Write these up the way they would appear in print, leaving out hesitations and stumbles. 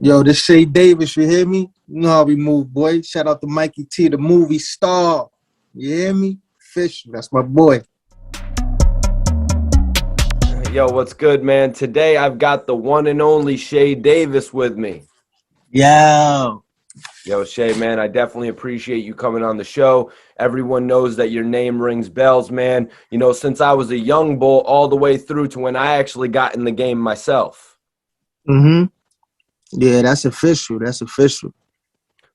Yo, this Shea Davis, you hear me? You know how we move, boy. Shout out to Mikey T, the movie star. You hear me? Fish, that's my boy. Yo, what's good, man? Today I've got the one and only Shea Davis with me. Yo. Yo, Shea, man, I definitely appreciate you coming on the show. Everyone knows that your name rings bells, man. You know, since I was a young bull all the way through to when I actually got in the game myself. Mm-hmm. Yeah, that's official. That's official.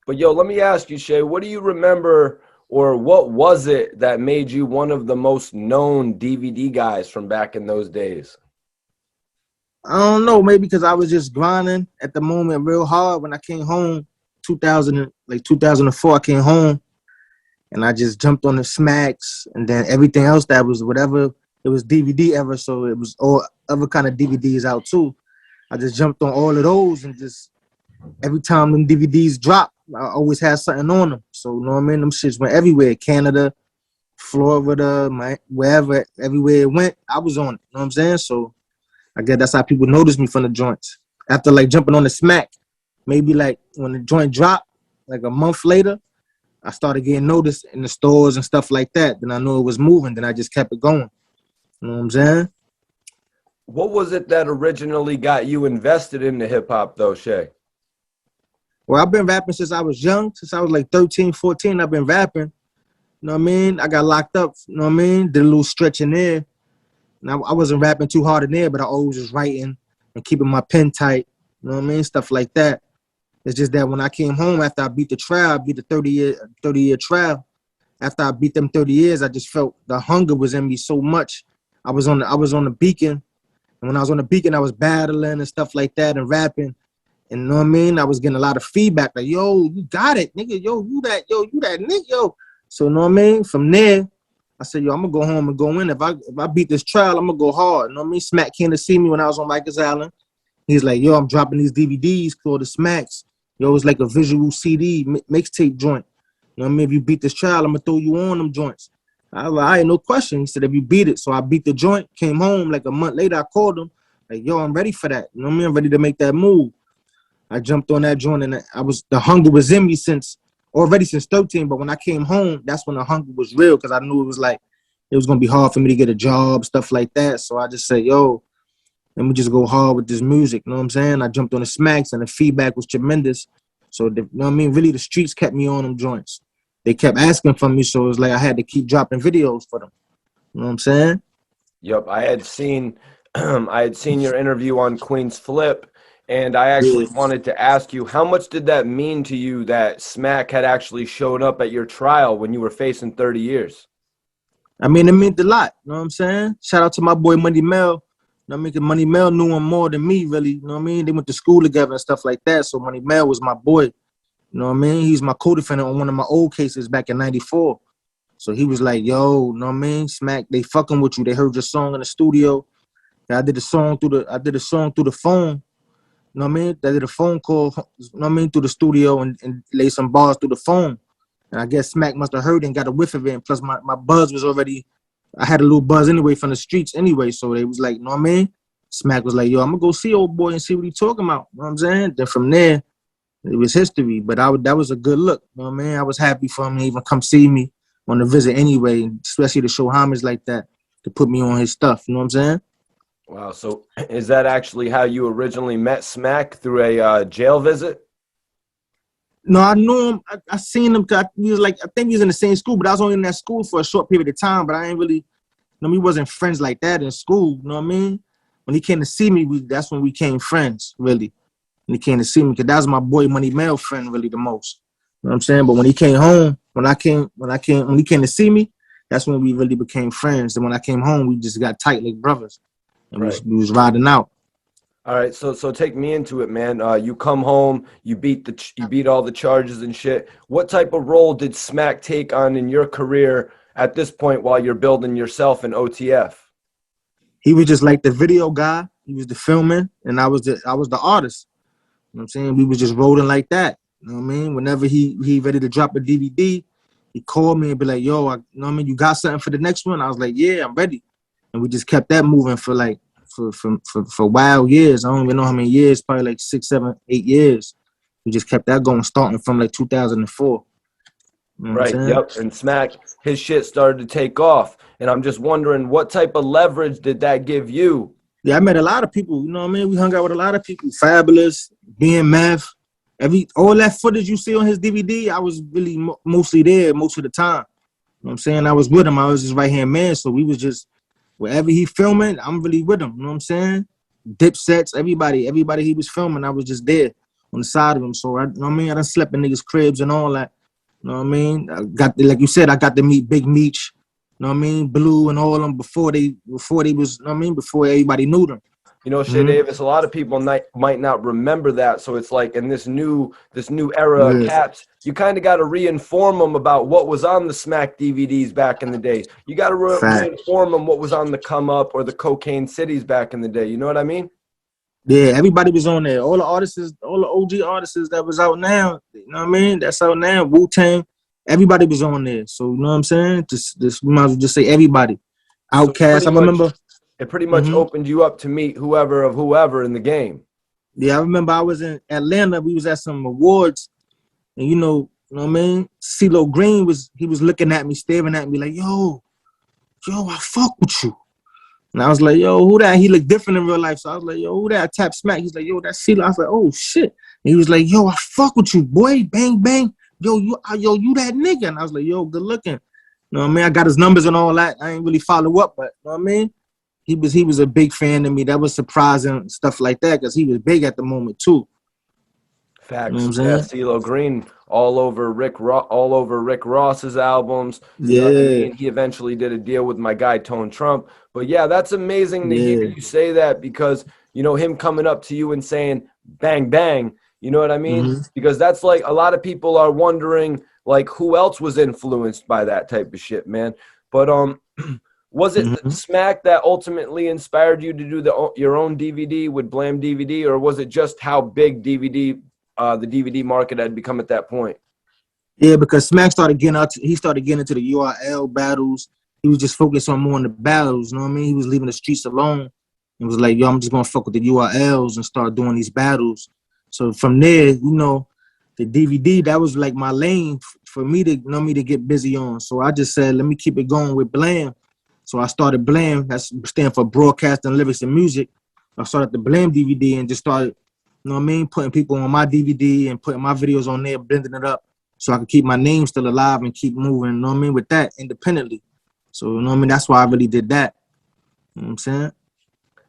But yo, let me ask you, Shea, what do you remember or what was it that made you one of the most known DVD guys from back in those days? I don't know, maybe because I was just grinding at the moment real hard when I came home, 2004, I came home and I just jumped on the smacks and then everything else that was whatever, it was DVD ever, so it was all other kind of DVDs out too. I just jumped on all of those and just every time them DVDs dropped, I always had something on them. So, you know what I mean? Them shits went everywhere. Canada, Florida, wherever, everywhere it went, I was on it. You know what I'm saying? So, I guess that's how people noticed me from the joints. After, like, jumping on the smack, maybe, like, when the joint dropped, like, a month later, I started getting noticed in the stores and stuff like that. Then I knew it was moving. Then I just kept it going. You know what I'm saying? What was it that originally got you invested into hip-hop, though, Shea? Well, I've been rapping since I was young. Since I was like 13, 14, I've been rapping. You know what I mean? I got locked up. You know what I mean? Did a little stretch in there. Now I wasn't rapping too hard in there, but I always was writing and keeping my pen tight. You know what I mean? Stuff like that. It's just that when I came home after I beat the trial, I beat the 30-year trial. After I beat them 30 years, I just felt the hunger was in me so much. I was on the beacon. And when I was on the beacon, I was battling and stuff like that and rapping. And you know what I mean? I was getting a lot of feedback like, yo, you got it, nigga. Yo, you that nigga, yo. So you know what I mean? From there, I said, yo, I'm gonna go home and go in. If I beat this trial, I'm gonna go hard. You know what I mean? Smack came to see me when I was on Rikers Island. He's like, yo, I'm dropping these DVDs called the Smacks. Yo, it's like a visual CD mixtape joint. You know what I mean? If you beat this trial, I'm gonna throw you on them joints. I was like, all right, no question. He said, if you beat it. So I beat the joint, came home. Like a month later, I called him. Like, yo, I'm ready for that. You know what I mean? I'm ready to make that move. I jumped on that joint and the hunger was in me since 13. But when I came home, that's when the hunger was real because I knew it was going to be hard for me to get a job, stuff like that. So I just said, yo, let me just go hard with this music. You know what I'm saying? I jumped on the smacks and the feedback was tremendous. So, you know what I mean? Really, the streets kept me on them joints. They kept asking for me. So it was like I had to keep dropping videos for them. You know what I'm saying? Yep, I had seen your interview on Queen's Flip. And I actually wanted to ask you, how much did that mean to you that Smack had actually showed up at your trial when you were facing 30 years? I mean, it meant a lot. You know what I'm saying? Shout out to my boy Money Mel. You know what I mean? 'Cause Money Mel knew him more than me, really. You know what I mean? They went to school together and stuff like that. So Money Mel was my boy. You know what I mean? He's my co-defendant on one of my old cases back in '94. So he was like, yo, you know what I mean? Smack, they fucking with you. They heard your song in the studio. I did the song through the phone. You know what I mean? They did a phone call, you know what I mean, through the studio and lay some bars through the phone. And I guess Smack must have heard and got a whiff of it. And plus my buzz was already, I had a little buzz anyway from the streets anyway. So they was like, you know what I mean? Smack was like, yo, I'm going to go see old boy and see what he talking about. You know what I'm saying? Then from there, it was history. But that was a good look. You know what I mean? I was happy for him to even come see me on the visit anyway, especially to show homage like that, to put me on his stuff. You know what I'm saying? Wow, so is that actually how you originally met Smack, through a jail visit? No, I knew him. I seen him. He was like, I think he was in the same school, but I was only in that school for a short period of time. But I ain't really, you know, we wasn't friends like that in school. You know what I mean? When he came to see me, that's when we became friends, really. When he came to see me, because that was my boy Money Male friend, really the most. You know what I'm saying? But when he came home, when he came to see me, that's when we really became friends. And when I came home, we just got tight like brothers. And Right. we was riding out. All right, so take me into it, man. You come home, you beat all the charges and shit. What type of role did Smack take on in your career at this point while you're building yourself in OTF? He was just like the video guy. He was the filming, and I was the artist. You know what I'm saying? We was just rolling like that. You know what I mean? Whenever he ready to drop a DVD, he called me and be like, yo, you know what I mean? You got something for the next one? I was like, yeah, I'm ready. And we just kept that moving for like for wild years. I don't even know how many years, probably like 6, 7, 8 years. We just kept that going, starting from like 2004. You know what I'm Right. saying? Yep. And Smack, his shit started to take off. And I'm just wondering, what type of leverage did that give you? Yeah, I met a lot of people. You know what I mean? We hung out with a lot of people. Fabulous, being Meth, all that footage you see on his DVD, I was really mostly there most of the time. You know what I'm saying? I was with him. I was his right hand man. So we was just wherever he filming, I'm really with him. You know what I'm saying? Dipsets, everybody he was filming, I was just there on the side of him. So I, you know what I mean? I done slept in niggas' cribs and all that. You know what I mean? I got, like you said, I got to meet Big Meech. You know what I mean? Blue and all of them before they was, you know what I mean? Before everybody knew them. You know, Shea Davis, a lot of people might not remember that. So it's like in this new era of cats, you kind of got to re-inform them about what was on the Smack DVDs back in the day. You got to re-inform them what was on the Come Up or the Cocaine Cities back in the day. You know what I mean? Yeah, everybody was on there. All the artists, all the OG artists that was out now, you know what I mean? That's out now. Wu-Tang, everybody was on there. So, you know what I'm saying? Just we might as well just say everybody. Outkast, I remember. It pretty much opened you up to meet whoever in the game. Yeah, I remember I was in Atlanta. We was at some awards, and you know what I mean? CeeLo Green was looking at me, staring at me like, yo, I fuck with you. And I was like, yo, who that? He looked different in real life. So I was like, yo, who that? I tapped Smack. He's like, yo, that's CeeLo. I was like, oh shit. And he was like, yo, I fuck with you, boy. Bang, bang. Yo, you that nigga. And I was like, yo, good looking. You know what I mean? I got his numbers and all that. I ain't really follow up, but you know what I mean? He was a big fan of me. That was surprising, stuff like that, because he was big at the moment too. Facts. You know what I'm Yeah, saying? CeeLo Green all over Rick Ross's albums. You know what I Yeah, mean? He eventually did a deal with my guy Tone Trump. But yeah, that's amazing to hear yeah. you say that, because you know him coming up to you and saying bang bang. You know what I mean? Because that's like a lot of people are wondering like who else was influenced by that type of shit, man. But was it the Smack that ultimately inspired you to do your own DVD with Blam DVD, or was it just how big the DVD market had become at that point? Yeah, because Smack started getting out. He started getting into the URL battles. He was just focused on more on the battles. You know what I mean? He was leaving the streets alone and was like, yo, I'm just gonna fuck with the URLs and start doing these battles. So from there, you know, the DVD, that was like my lane for me to, you know, me to get busy on. So I just said, let me keep it going with Blam. So I started Blam. That's stand for Broadcasting Lyrics and Music. I started the Blam DVD and just started, you know what I mean, putting people on my DVD and putting my videos on there, blending it up so I could keep my name still alive and keep moving, you know what I mean, with that independently. So, you know what I mean, that's why I really did that. You know what I'm saying?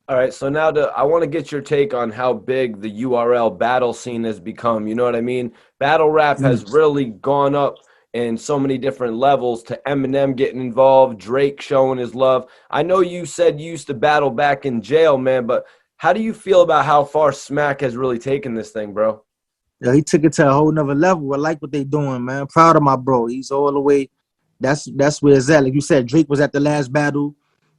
All right, so now I want to get your take on how big the URL battle scene has become. You know what I mean? Battle rap has really gone up in so many different levels, to Eminem getting involved, Drake showing his love. I know you said you used to battle back in jail, man, but how do you feel about how far Smack has really taken this thing, bro? Yeah, he took it to a whole nother level. I like what they doing, man. Proud of my bro. He's all the way. That's where it's at. Like you said, Drake was at the last battle.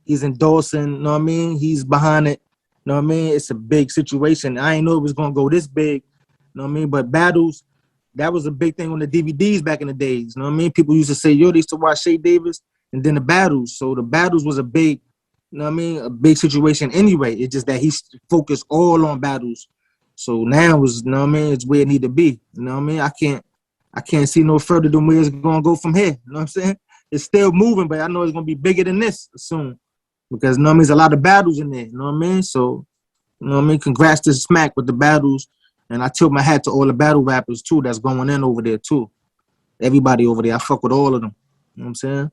He's endorsing, you know what I mean? He's behind it. You know what I mean? It's a big situation. I ain't know it was gonna go this big. You know what I mean? But battles, that was a big thing on the DVDs back in the days. You know what I mean? People used to say, yo, they used to watch Shea Davis and then the battles. So the battles was a big, you know what I mean, a big situation anyway. It's just that he's focused all on battles. So now is, you know what I mean, it's where it need to be. You know what I mean? I can't see no further than where it's gonna go from here. You know what I'm saying? It's still moving, but I know it's gonna be bigger than this soon. Because you know what I mean, there's a lot of battles in there, you know what I mean? So, you know what I mean? Congrats to Smack with the battles. And I tilt my hat to all the battle rappers too that's going in over there too. Everybody over there, I fuck with all of them. You know what I'm saying?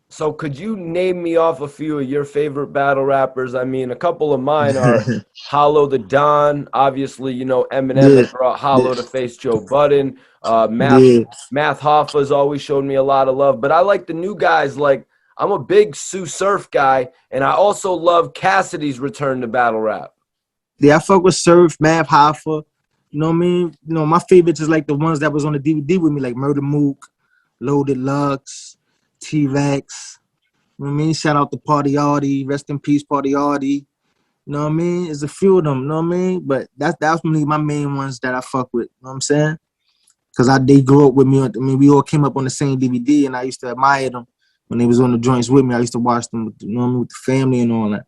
So could you name me off a few of your favorite battle rappers? I mean, a couple of mine are Hollow the Don. Obviously, you know, Eminem Yeah, had brought Hollow to face Joe Budden. yeah. Math Hoffa's always showed me a lot of love. But I like the new guys. Like, I'm a big Sue Surf guy, and I also love Cassidy's return to battle rap. Yeah, I fuck with Surf, Mav, Hoffa. You know what I mean? You know, my favorites is like the ones that was on the DVD with me, like Murder Mook, Loaded Lux, T-Rex. You know what I mean? Shout out to Party Artie. Rest in peace, Party Artie. You know what I mean? There's a few of them, you know what I mean? But that's really my main ones that I fuck with. You know what I'm saying? Because they grew up with me. I mean, we all came up on the same DVD, and I used to admire them when they was on the joints with me. I used to watch them with, you know what I mean, with the family and all that.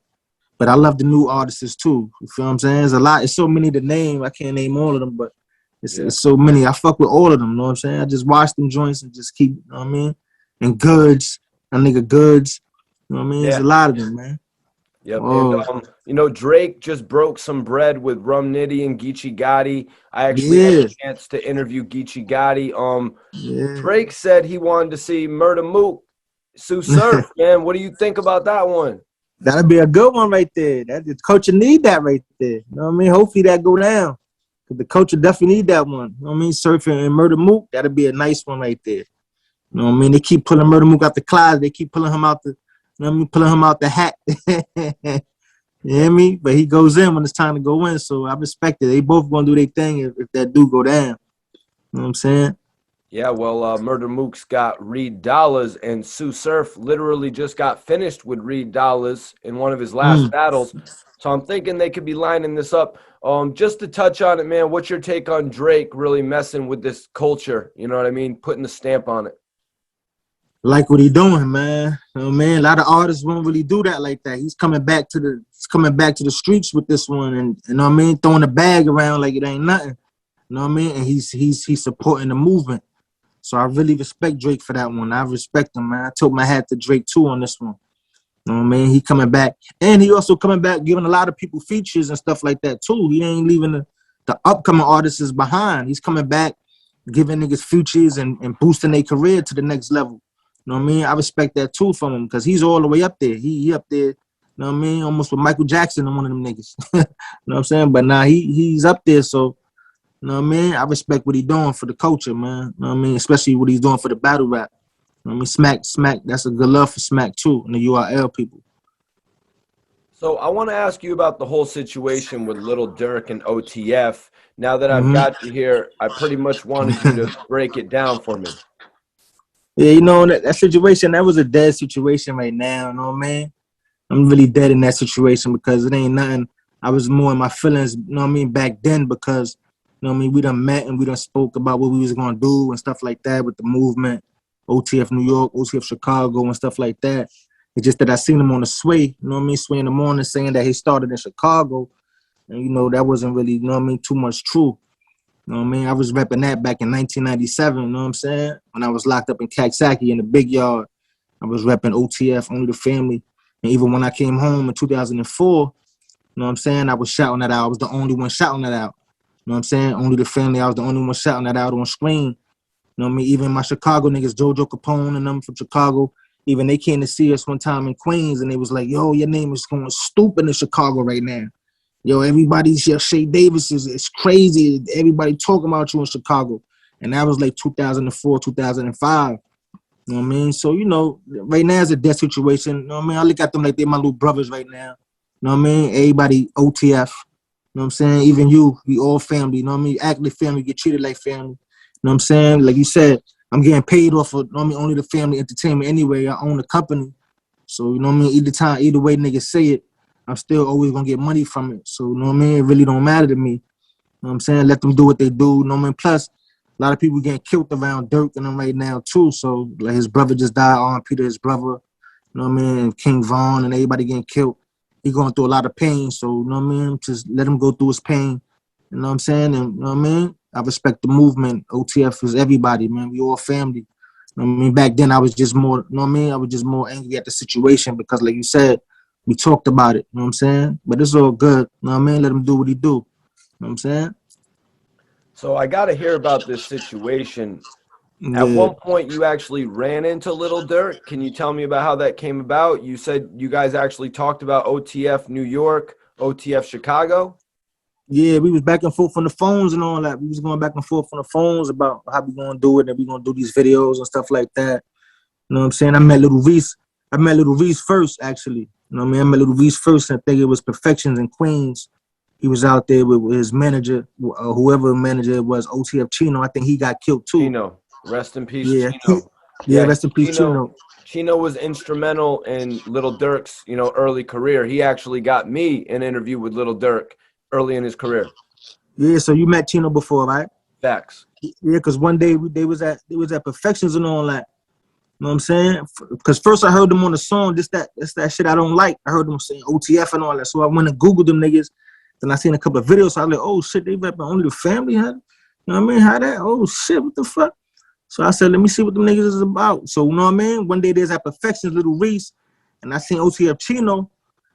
But I love the new artists too. You feel what I'm saying? There's a lot. It's so many to name. I can't name all of them, but it's so many. I fuck with all of them. You know what I'm saying? I just watch them joints and just keep. You know what I mean? And Goods, that nigga Goods. You know what I mean? There's a lot of them, man. Yep. Oh. And you know, Drake just broke some bread with Rum Nitty and Geechee Gotti. I actually had a chance to interview Geechee Gotti. Drake said he wanted to see Murder Mook sue Surf, man. What do you think about that one? That'd be a good one right there. That the culture need that right there. You know what I mean? Hopefully that go down. Cause the culture definitely need that one. You know what I mean? Surfing and Murder Mook, that'd be a nice one right there. You know what I mean? They keep pulling Murder Mook out the closet. They keep pulling him out the, you know what I mean? Pulling him out the hat. You hear me? But he goes in when it's time to go in. So I respect it. They both gonna do their thing if that do go down. You know what I'm saying? Yeah, well, Murder Mook's got Reed Dollars, and Sue Surf literally just got finished with Reed Dollars in one of his last battles. So I'm thinking they could be lining this up. Just to touch on it, man, what's your take on Drake really messing with this culture? You know what I mean? Putting the stamp on it. Like what he doing, man. You know what I mean? A lot of artists won't really do that like that. He's coming back to the streets with this one, and you know what I mean, throwing the bag around like it ain't nothing. You know what I mean? And he's supporting the movement. So I really respect Drake for that one. I respect him, man. I took my hat to Drake too on this one. You know what I mean? He coming back, and he also coming back, giving a lot of people features and stuff like that too. He ain't leaving the upcoming artists behind. He's coming back, giving niggas features and boosting their career to the next level. You know what I mean? I respect that too from him because he's all the way up there. He up there, you know what I mean? Almost with Michael Jackson and one of them niggas. You know what I'm saying? But now he's up there, so you know what I mean? I respect what he's doing for the culture, man. You know what I mean? Especially what he's doing for the battle rap. You know what I mean? Smack, that's a good love for Smack too, and the URL people. So I want to ask you about the whole situation with Lil Durk and OTF. Now that I've got you here, I pretty much wanted you to break it down for me. Yeah, you know, that situation, that was a dead situation right now, you know what I mean? I'm really dead in that situation because it ain't nothing. I was more in my feelings, you know what I mean, back then because, you know what I mean, we done met and we done spoke about what we was going to do and stuff like that with the movement, OTF New York, OTF Chicago and stuff like that. It's just that I seen him on the Sway, you know what I mean, Sway in the morning saying that he started in Chicago. And, you know, that wasn't really, you know what I mean, too much true. You know what I mean? I was repping that back in 1997, you know what I'm saying? When I was locked up in Kaksaki in the big yard, I was repping OTF, Only the Family. And even when I came home in 2004, you know what I'm saying? I was shouting that out. I was the only one shouting that out. You know what I'm saying? Only the Family, I was the only one shouting that out on screen. You know what I mean? Even my Chicago niggas, JoJo Capone and them from Chicago, even they came to see us one time in Queens and they was like, yo, your name is going stupid in Chicago right now. Yo, everybody's here. Shea Davis it's crazy. Everybody talking about you in Chicago. And that was like 2004, 2005. You know what I mean? So, you know, right now it's a death situation. You know what I mean? I look at them like they're my little brothers right now. You know what I mean? Everybody OTF. You know what I'm saying? Even you, we all family. You know what I mean? Act like family, get treated like family. You know what I'm saying? Like you said, I'm getting paid off of, you know what I mean, Only the Family Entertainment anyway. I own the company. So, you know what I mean? Either way niggas say it, I'm still always gonna get money from it. So, you know what I mean? It really don't matter to me. You know what I'm saying? Let them do what they do. You know what I mean? Plus, a lot of people getting killed around Durk and them right now too. So, like his brother just died, on Peter, his brother. You know what I mean? And King Von and everybody getting killed. He going through a lot of pain. So, you know what I mean? Just let him go through his pain. You know what I'm saying? And you know what I mean? I respect the movement. OTF is everybody, man. We all family. You know what I mean? Back then I was just more, you know what I mean? I was just more angry at the situation because like you said, we talked about it, you know what I'm saying? But it's all good, you know what I mean? Let him do what he do, you know what I'm saying? So I got to hear about this situation. Yeah. At one point, you actually ran into Lil Durk. Can you tell me about how that came about? You said you guys actually talked about OTF New York, OTF Chicago. Yeah, we was back and forth on the phones and all that. We was going back and forth on the phones about how we gonna do it and we gonna do these videos and stuff like that. You know what I'm saying? I met Little Reese first, actually. You know what I mean? I met Little Reese first, and I think it was Perfections in Queens. He was out there with his manager, whoever manager it was, OTF Chino. I think he got killed too. Chino, rest in peace, yeah, Chino. Rest in peace, Chino. Chino was instrumental in Lil Durk's, you know, early career. He actually got me an interview with Lil Durk early in his career. Yeah, so you met Chino before, right? Facts. Yeah, because one day they was at Perfections and all that. know what I'm saying? Because first I heard them on the song, that's that shit I don't like. I heard them saying OTF and all that. So I went and Googled them niggas. Then I seen a couple of videos. So I was like, oh shit, they rapping only the family had. You know what I mean? How that? Oh shit, what the fuck? So I said, let me see what them niggas is about. So, you know what I mean? One day there's at Perfections, Little Reese, and I seen OTF Chino,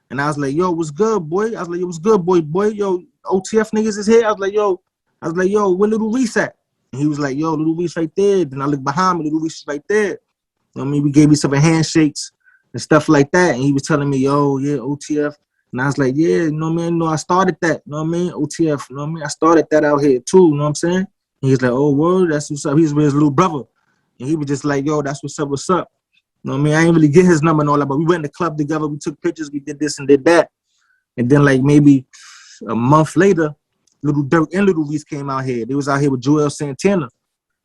and I was like, yo, what's good, boy? I was like, yo, what's good, boy? Yo, OTF niggas is here. I was like, yo, where Little Reese at? And he was like, yo, Little Reese right there. Then I looked behind me, Little Reese is right there. You know what I mean? We gave each other handshakes and stuff like that. And he was telling me, yo, yeah, OTF. And I was like, yeah, you know what I mean? No, I started that. You know what I mean? OTF, you know what I mean? I started that out here too, you know what I'm saying? And he's like, oh, word, that's what's up. He's with his little brother. And he was just like, yo, that's what's up, what's up. You know what I mean? I ain't really get his number and all that, but we went in the club together. We took pictures. We did this and did that. And then like maybe a month later, Lil Durk and Little Reese came out here. They was out here with Joel Santana.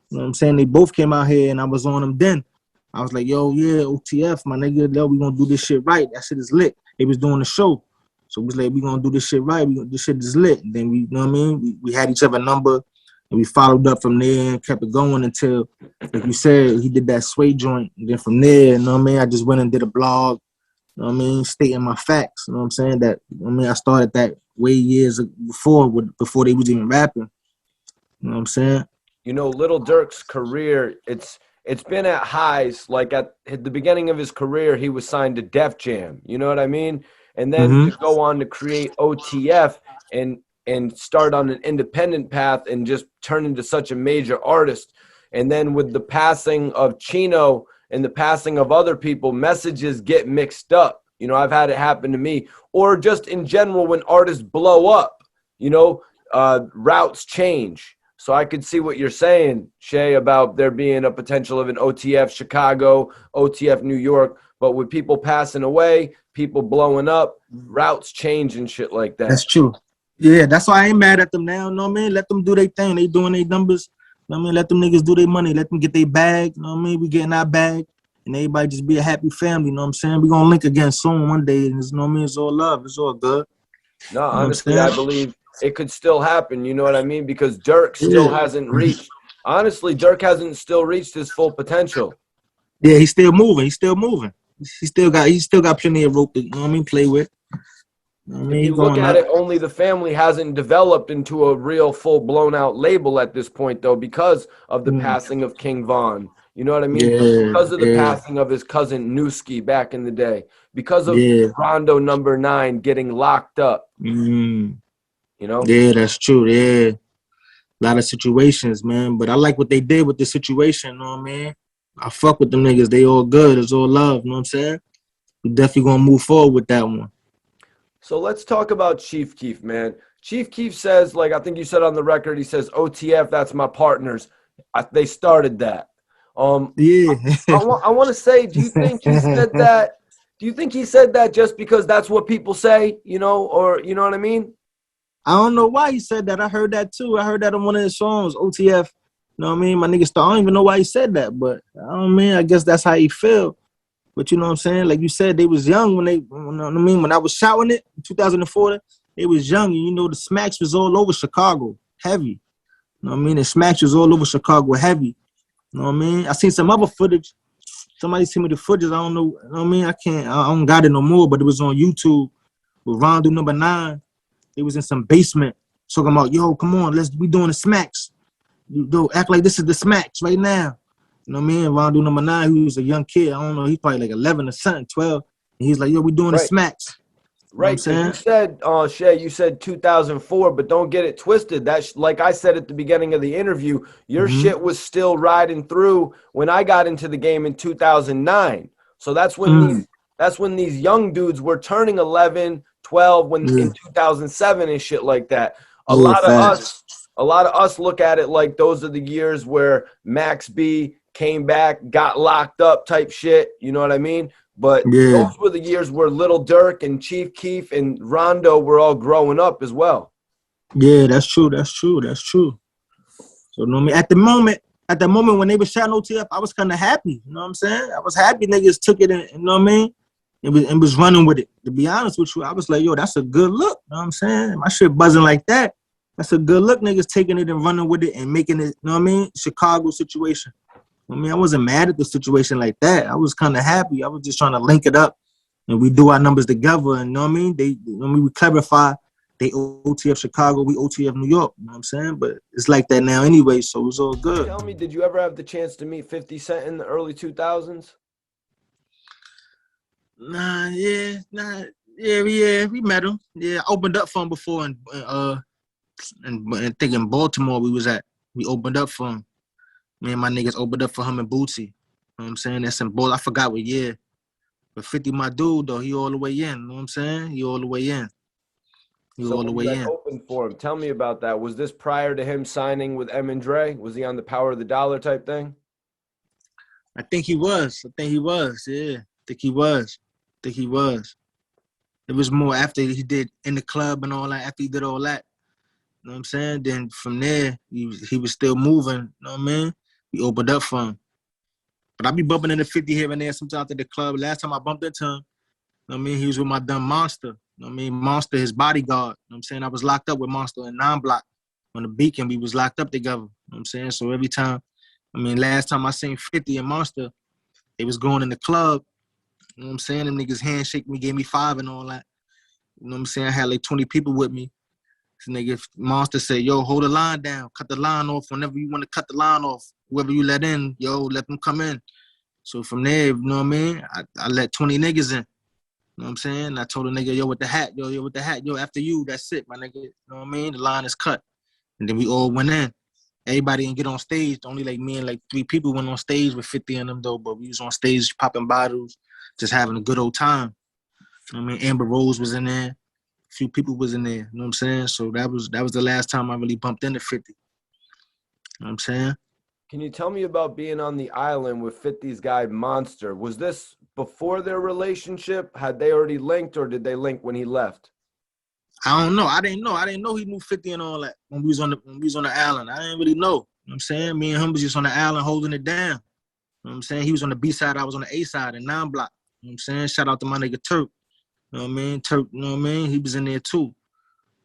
You know what I'm saying? They both came out here and I was on them then. I was like, yo, yeah, OTF, my nigga, yo, we gonna do this shit right. That shit is lit. They was doing the show. So we was like, we gonna do this shit right. This shit is lit. And then we, you know what I mean? We had each other number. And we followed up from there and kept it going until, like you said, he did that Sway joint. And then from there, you know what I mean, I just went and did a blog, you know what I mean, stating my facts, you know what I'm saying? That, you know what I mean, I started that way years before they was even rapping. You know what I'm saying? You know, Lil Durk's career, it's been at highs. Like at the beginning of his career, he was signed to Def Jam. You know what I mean? And then to go on to create OTF and start on an independent path and just turn into such a major artist. And then with the passing of Chino and the passing of other people, messages get mixed up. You know, I've had it happen to me. Or just in general, when artists blow up, you know, routes change. So I could see what you're saying, Shea, about there being a potential of an OTF Chicago, OTF New York. But with people passing away, people blowing up, routes change and shit like that. That's true. Yeah, that's why I ain't mad at them now, you know what I mean? Let them do their thing. They doing their numbers. You know what I mean? Let them niggas do their money. Let them get their bag. You know what I mean? We getting our bag. And everybody just be a happy family, you know what I'm saying? We gonna link again soon one day. And you know what I mean? It's all love. It's all good. No, honestly, I believe it could still happen. You know what I mean? Because Durk still hasn't reached. Honestly, Durk hasn't still reached his full potential. Yeah, he's still moving. He's still moving. He still got plenty of rope to, you know what I mean, play with. You know what I mean? If you look at it, only the family hasn't developed into a real full blown out label at this point, though, because of the passing of King Von. You know what I mean? Yeah, because of the passing of his cousin Newski back in the day. Because of Rondo number 9 getting locked up. You know? Yeah, that's true. Yeah. A lot of situations, man. But I like what they did with the situation, you know what I mean? I fuck with them niggas. They all good. It's all love, you know what I'm saying? We definitely gonna move forward with that one. So let's talk about Chief Keef, man. Chief Keef says, like I think you said on the record, he says, OTF, that's my partners. They started that. Yeah. I want to say, do you think he said that? Do you think he said that just because that's what people say, you know, or you know what I mean? I don't know why he said that. I heard that too. I heard that on one of his songs, OTF. You know what I mean? My niggas, I don't even know why he said that, but I don't mean, I guess that's how he feel. But you know what I'm saying? Like you said, they was young when you know what I mean? When I was shouting it in 2004, they was young. And you know, the smacks was all over Chicago, heavy. You know what I mean? The smacks was all over Chicago, heavy. You know what I mean? I seen some other footage. Somebody sent me the footage. I don't know. You know what I mean? I don't got it no more, but it was on YouTube with Rondo number 9. They was in some basement talking about, yo, come on, we doing the smacks. You act like this is the smacks right now. You know what I mean? Rondo number 9, he was a young kid. I don't know. He's probably like 11 or something, 12. And he's like, yo, we doing the smacks. Right. You said, Shea, you said 2004, but don't get it twisted. That's like I said at the beginning of the interview, your shit was still riding through when I got into the game in 2009. So that's when these young dudes were turning 11, 12 in 2007 and shit like that. A lot of us look at it like those are the years where Max B came back, got locked up type shit. You know what I mean? But those were the years where Lil Durk and Chief Keef and Rondo were all growing up as well. Yeah, that's true. So you know what I mean? At the moment when they were shouting OTF, I was kind of happy. You know what I'm saying? I was happy niggas took it and, you know what I mean? And was running with it. To be honest with you, I was like, yo, that's a good look. You know what I'm saying? My shit buzzing like that. That's a good look, niggas taking it and running with it and making it, you know what I mean? Chicago situation. I mean, I wasn't mad at the situation like that. I was kind of happy. I was just trying to link it up, and we do our numbers together. And you know what I mean? We clarify. They OTF Chicago, we OTF New York. You know what I'm saying? But it's like that now anyway, so it's all good. Tell me, did you ever have the chance to meet 50 Cent in the early 2000s? Yeah, we met him. Yeah, I opened up for him before, and think in Baltimore we opened up for him. Me and my niggas opened up for him and Bootsy. You know what I'm saying? That's in Ball. I forgot what year. But 50 my dude though, he all the way in. You know what I'm saying? He all the way in. So when you had opened for him, tell me about that. Was this prior to him signing with M and Dre? Was he on the Power of the Dollar type thing? I think he was. Yeah. I think he was. It was more after he did In the Club and all that, after he did all that. You know what I'm saying? Then from there, he was still moving. You know what I mean? We opened up for him. But I be bumping into 50 here and there sometimes at the club. Last time I bumped into him, you know what I mean? He was with my dumb Monsta. You know what I mean? Monsta, his bodyguard. You know what I'm saying? I was locked up with Monsta in 9 Block on the Beacon. We was locked up together. You know what I'm saying? So every time, last time I seen 50 and Monsta, they was going in the club. You know what I'm saying? Them niggas handshake me, gave me 5 and all that. You know what I'm saying? I had like 20 people with me. This nigga Monsta said, yo, hold the line down. Cut the line off whenever you want to cut the line off. Whoever you let in, yo, let them come in. So from there, you know what I mean? I let 20 niggas in. You know what I'm saying? I told a nigga, yo, with the hat, yo, after you, that's it, my nigga. You know what I mean? The line is cut. And then we all went in. Everybody didn't get on stage. Only like me and like 3 people went on stage with 50 in them though, but we was on stage popping bottles, just having a good old time. You know what I mean? Amber Rose was in there. A few people was in there. You know what I'm saying? So that was the last time I really bumped into 50. You know what I'm saying? Can you tell me about being on the island with 50's guy Monster? Was this before their relationship? Had they already linked, or did they link when he left? I don't know. I didn't know he knew 50 and all that when we was on the island. I didn't really know. You know what I'm saying? Me and him was just on the island holding it down. You know what I'm saying? He was on the B side, I was on the A side in 9 Block. You know what I'm saying? Shout out to my nigga Turk. You know what I mean? Turk, you know what I mean? He was in there too.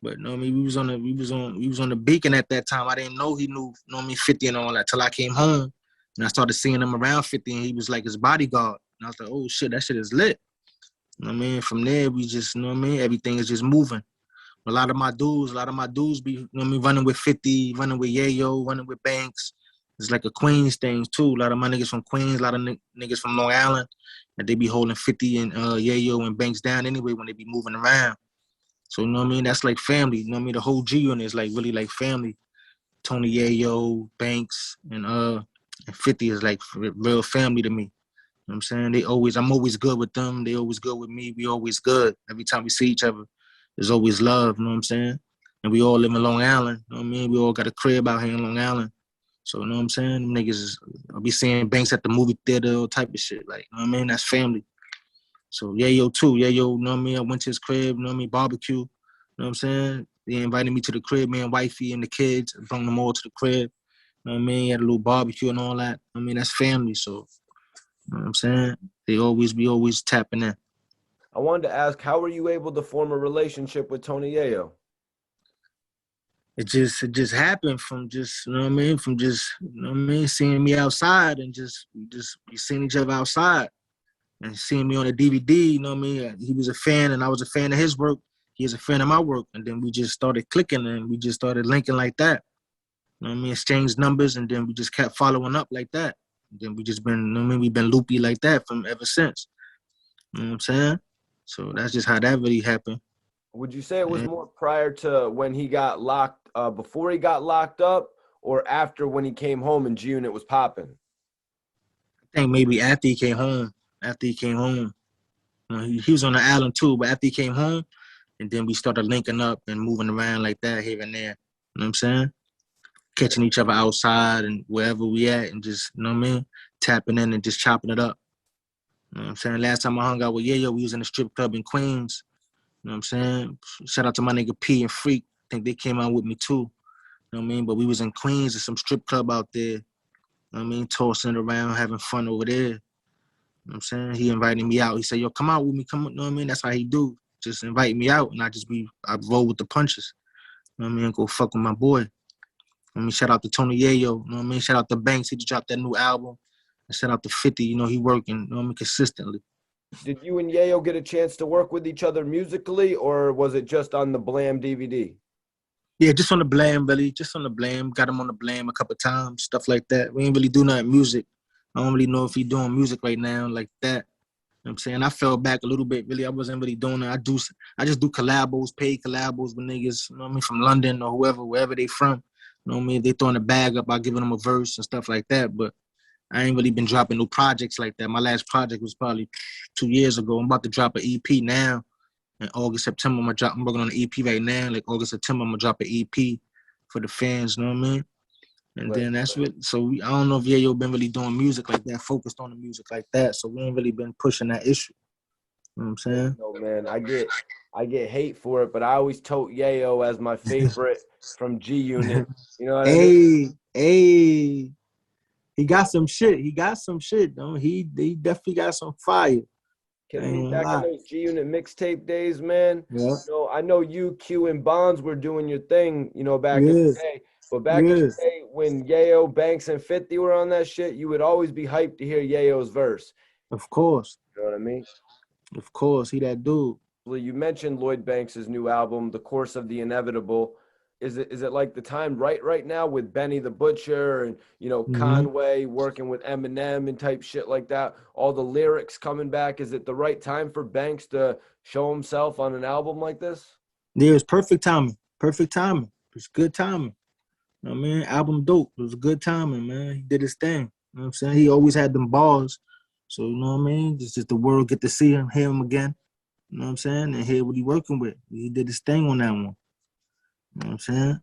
But you know what I mean, we was on the Beacon at that time. I didn't know he knew, you know what I mean, 50 and all that till I came home and I started seeing him around 50 and he was like his bodyguard. And I was like, oh shit, that shit is lit. You know what I mean? From there we just, you know what I mean, everything is just moving. A lot of my dudes be, you know what I mean, running with 50, running with Yayo, running with Banks. It's like a Queens thing too. A lot of my niggas from Queens, a lot of niggas from Long Island, and they be holding 50 and Yayo and Banks down anyway when they be moving around. So, you know what I mean? That's like family. You know what I mean? The whole G unit is like really like family. Tony Yayo, Banks, and 50 is like real family to me. You know what I'm saying? I'm always good with them. They always good with me. We always good. Every time we see each other, there's always love, you know what I'm saying? And we all live in Long Island, you know what I mean? We all got a crib out here in Long Island. So, you know what I'm saying? Them niggas, I'll be seeing Banks at the movie theater, all type of shit. Like, you know what I mean? That's family. So Yayo too. Yayo, you know what I mean? I went to his crib, you know what I mean? Barbecue, you know what I'm saying? They invited me to the crib, me and wifey and the kids, brought them all to the crib. You know what I mean? Had a little barbecue and all that. I mean, that's family. So, you know what I'm saying? We always tapping in. I wanted to ask, how were you able to form a relationship with Tony Yayo? It just happened from just, you know what I mean? From just, you know what I mean? Seeing me outside and we seen each other outside and seeing me on the DVD, you know what I mean? He was a fan and I was a fan of his work. He was a fan of my work. And then we just started clicking and we just started linking like that. You know what I mean? Exchanged numbers and then we just kept following up like that. And then we just been, you know what I mean? We've been loopy like that from ever since. You know what I'm saying? So that's just how that really happened. Would you say it was more prior to when he got locked, before he got locked up, or after when he came home and G-Unit was popping? I think maybe after he came home. You know, he was on the island too, but after he came home, and then we started linking up and moving around like that here and there. You know what I'm saying? Catching each other outside and wherever we at and just, you know what I mean? Tapping in and just chopping it up. You know what I'm saying? Last time I hung out with Yayo, we was in a strip club in Queens. You know what I'm saying? Shout out to my nigga P and Freak. I think they came out with me too. You know what I mean? But we was in Queens at some strip club out there. You know what I mean? Tossing around, having fun over there. You know what I'm saying? He invited me out. He said, yo, come out with me. Come on. You know what I mean? That's how he do. Just invite me out and I roll with the punches. You know what I mean? Go fuck with my boy. I mean, shout out to Tony Yayo. You know what I mean? Shout out to Banks. He just dropped that new album. shout out to 50, you know, he working, you know what I mean, consistently. Did you and Yayo get a chance to work with each other musically, or was it just on the Blam DVD? Yeah, just on the Blam, really. Just on the Blam. Got him on the Blam a couple times, stuff like that. We ain't really do nothing music. I don't really know if he doing music right now like that. You know what I'm saying? I fell back a little bit, really. I wasn't really doing it. I just do collabos, paid collabos with niggas, you know what I mean, from London or whoever, wherever they from. You know what I mean? They throwing a bag up by giving them a verse and stuff like that. But I ain't really been dropping no projects like that. My last project was probably 2 years ago. I'm about to drop an EP now. In August, September, I'm working on an EP right now. Like August, September, I'm gonna drop an EP for the fans, you know what I mean? And then that's what, so I don't know if Yayo been really doing music like that, focused on the music like that. So we ain't really been pushing that issue. You know what I'm saying? No, man, I get hate for it, but I always tote Yayo as my favorite from G Unit. You know what I mean? Hey, he got some shit. He got some shit, though. He definitely got some fire. Kidding me? Back in those G Unit mixtape days, man. Yeah. You know, I know you, Q, and Bonds were doing your thing, you know, back in the day. But back in the day, when Yayo, Banks, and 50 were on that shit, you would always be hyped to hear Yayo's verse. Of course. You know what I mean? Of course, he that dude. You mentioned Lloyd Banks' new album, The Course of the Inevitable. Is it like the time right now with Benny the Butcher and, you know, Conway working with Eminem and type shit like that? All the lyrics coming back. Is it the right time for Banks to show himself on an album like this? Yeah, it's perfect timing. Perfect timing. It's good timing. You know what I mean? Album dope. It was good timing, man. He did his thing. You know what I'm saying? He always had them bars. So, you know what I mean? Just the world get to see him, hear him again. You know what I'm saying? And hear what he working with. He did his thing on that one. You know what I'm saying?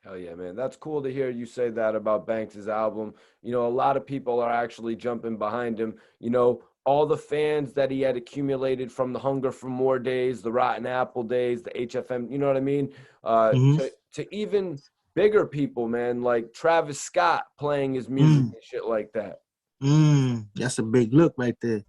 Hell yeah, man. That's cool to hear you say that about Banks' album. You know, a lot of people are actually jumping behind him. You know, all the fans that he had accumulated from the Hunger for More days, the Rotten Apple days, the HFM, you know what I mean? To even bigger people, man, like Travis Scott playing his music and shit like that. That's a big look right there.